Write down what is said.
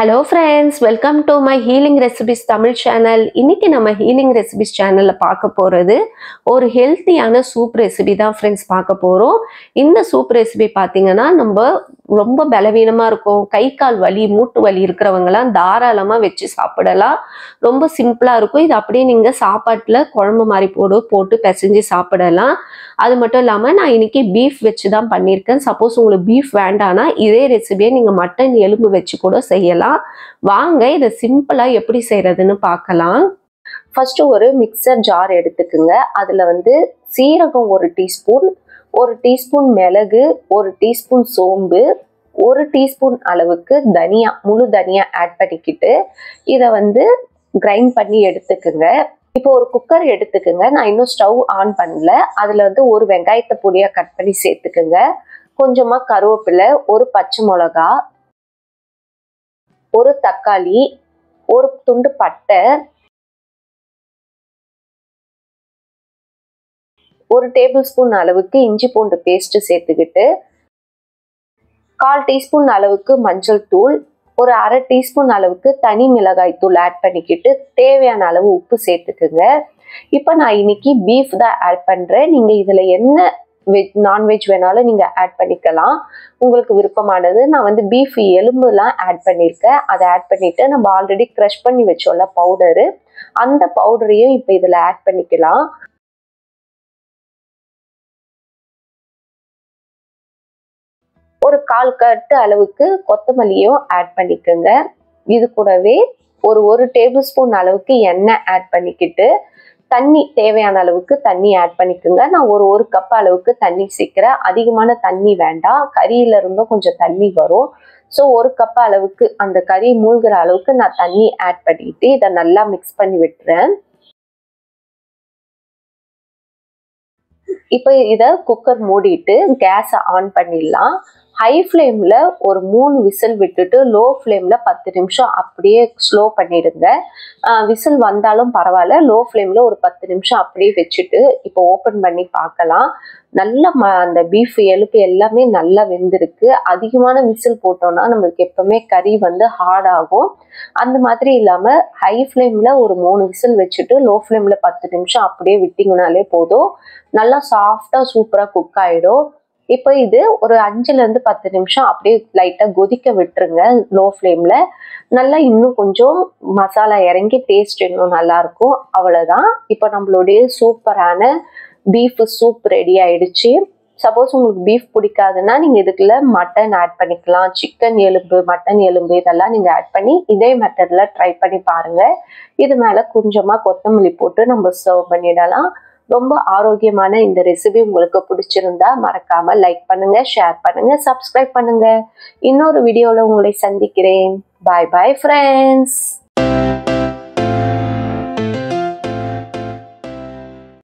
Hello friends, welcome to my Healing Recipes Tamil channel. இன்னைக்கு நம்ம Healing Recipes channelல பார்க்க போறது ஒரு ஹெல்த்தியான சூப் ரெசிபி தான் friends பார்க்க போறோம். இந்த சூப் ரெசிபி பாத்தீங்கன்னா நம்ம ரொம்ப பலவீனமா இருக்கும், கை கால் வலி மூட்டு வலி இருக்கிறவங்கலாம் தாராளமா வச்சு சாப்பிடலாம். ரொம்ப சிம்பிளா இருக்கும். இது அப்படியே நீங்க சாப்பாட்டுல குழம்பு மாதிரி போட்டு பிசைஞ்சு சாப்பிடலாம். அது மட்டும் இல்லாம நான் இன்னைக்கு பீஃப் வச்சு தான் பண்ணியிருக்கேன். சப்போஸ் உங்களுக்கு பீஃப் வேண்டானா இதே ரெசிபியை நீங்க மட்டன் எலும்பு வச்சு கூட செய்யலாம். வாங்க இதை சிம்பிளா எப்படி செய்யறதுன்னு பார்க்கலாம். ஃபர்ஸ்ட் ஒரு மிக்சர் ஜார் எடுத்துக்குங்க. அதுல சீரகம் 1 டீஸ்பூன், 1 டீஸ்பூன் மிளகு, 1 டீஸ்பூன் சோம்பு, 1 டீஸ்பூன் அளவுக்கு தனியா, முழு தனியா ஆட் பண்ணிக்கிட்டு இதை கிரைண்ட் பண்ணி எடுத்துக்குங்க. இப்போ ஒரு குக்கர் எடுத்துக்குங்க. நான் இன்னும் ஸ்டவ் ஆன் பண்ணல. அதுல ஒரு வெங்காயத்தை பொடியா கட் பண்ணி சேர்த்துக்குங்க. கொஞ்சமா கருவேப்பிலை, ஒரு பச்சை மிளகா, ஒரு தக்காளி, ஒரு துண்டு பட்டை, 1 டேபிள் ஸ்பூன் அளவுக்கு இஞ்சி பூண்டு பேஸ்ட் சேர்த்துக்கிட்டு 1/4 டீஸ்பூன் அளவுக்கு மஞ்சள் தூள், ஒரு 1/2 டீஸ்பூன் அளவுக்கு தனி மிளகாய் தூள் ஆட் பண்ணிக்கிட்டு தேவையான அளவு உப்பு சேர்த்துக்குங்க. இப்போ நான் இன்னைக்கு பீஃப் தான் ஆட் பண்றேன். நீங்க இதுல என்ன நான்வெஜ் வேணாலும் நீங்க ஆட் பண்ணிக்கலாம், உங்களுக்கு விருப்பமானது. நான் பீஃப் எலும்புலாம் ஆட் பண்ணியிருக்கேன். அதை ஆட் பண்ணிட்டு நம்ம ஆல்ரெடி க்ரஷ் பண்ணி வச்சோம்ல பவுடரு, அந்த பவுடரையும் இப்போ இதுல ஆட் பண்ணிக்கலாம். ஒரு 1/4 கட்டு அளவுக்கு கொத்தமல்லியும் ஆட் பண்ணிக்கோங்க. இது கூடவே ஒரு டேபிள் ஸ்பூன் அளவுக்கு எண்ணெய் ஆட் பண்ணிக்கிட்டு தண்ணி, தேவையான அளவுக்கு தண்ணி ஆட் பண்ணிக்கோங்க. நான் ஒரு கப் அளவுக்கு தண்ணி சேர்க்கிறேன். அதிகமான தண்ணி வேண்டாம், கறியில இருந்தும் கொஞ்சம் தண்ணி வரும். ஸோ 1 கப் அளவுக்கு அந்த கறி மூழ்கிற அளவுக்கு நான் தண்ணி ஆட் பண்ணிட்டு இதை நல்லா மிக்ஸ் பண்ணி விட்டுறேன். இப்போ இதை குக்கர் மூடிட்டு கேஸை ஆன் பண்ணிடலாம். ஹை ஃப்ளேமில் ஒரு 3 விசில் விட்டுட்டு லோ ஃப்ளேமில் 10 நிமிஷம் அப்படியே ஸ்லோ பண்ணிடுங்க. விசில் வந்தாலும் பரவாயில்ல, லோ ஃப்ளேமில் ஒரு 10 நிமிஷம் அப்படியே வச்சுட்டு இப்போ ஓப்பன் பண்ணி பார்க்கலாம். நல்லா அந்த பீஃப் எலும்பு எல்லாமே நல்லா வெந்திருக்கு. அதிகமான விசில் போட்டோம்னா நம்மளுக்கு எப்பவுமே கறி ஹார்ட் ஆகும். அந்த மாதிரி இல்லாமல் ஹை ஃப்ளேமில் ஒரு 3 விசில் வச்சுட்டு லோ ஃப்ளேமில் 10 நிமிஷம் அப்படியே விட்டிங்கனாலே போதும். நல்லா சாஃப்டாக சூப்பராக குக் ஆகிடும். இப்போ இது ஒரு 5லேருந்து 10 நிமிஷம் அப்படியே லைட்டாக கொதிக்க விட்டுருங்க லோ ஃப்ளேமில். நல்லா இன்னும் கொஞ்சம் மசாலா இறங்கி டேஸ்ட் இன்னும் நல்லாயிருக்கும். அவ்வளோதான். இப்போ நம்மளுடைய சூப்பரான பீஃப் சூப் ரெடி ஆயிடுச்சு. சப்போஸ் உங்களுக்கு பீஃப் பிடிக்காதுன்னா நீங்கள் இதுக்குள்ள மட்டன் ஆட் பண்ணிக்கலாம், சிக்கன் எலும்பு, மட்டன் எலும்பு இதெல்லாம் நீங்கள் ஆட் பண்ணி இதே மெத்தடில் ட்ரை பண்ணி பாருங்கள். இது மேலே கொஞ்சமாக கொத்தமல்லி போட்டு நம்ம சர்வ் பண்ணிடலாம். ரொம்ப ஆரோக்கியமான இந்த ரெசிபி உங்களுக்கு பிடிச்சிருந்தா மறக்காம லைக் பண்ணுங்க, ஷேர் பண்ணுங்க, சப்ஸ்கிரைப் பண்ணுங்க. இன்னொரு வீடியோல உங்களை சந்திக்கிறேன். பாய் பாய் ஃப்ரெண்ட்ஸ்.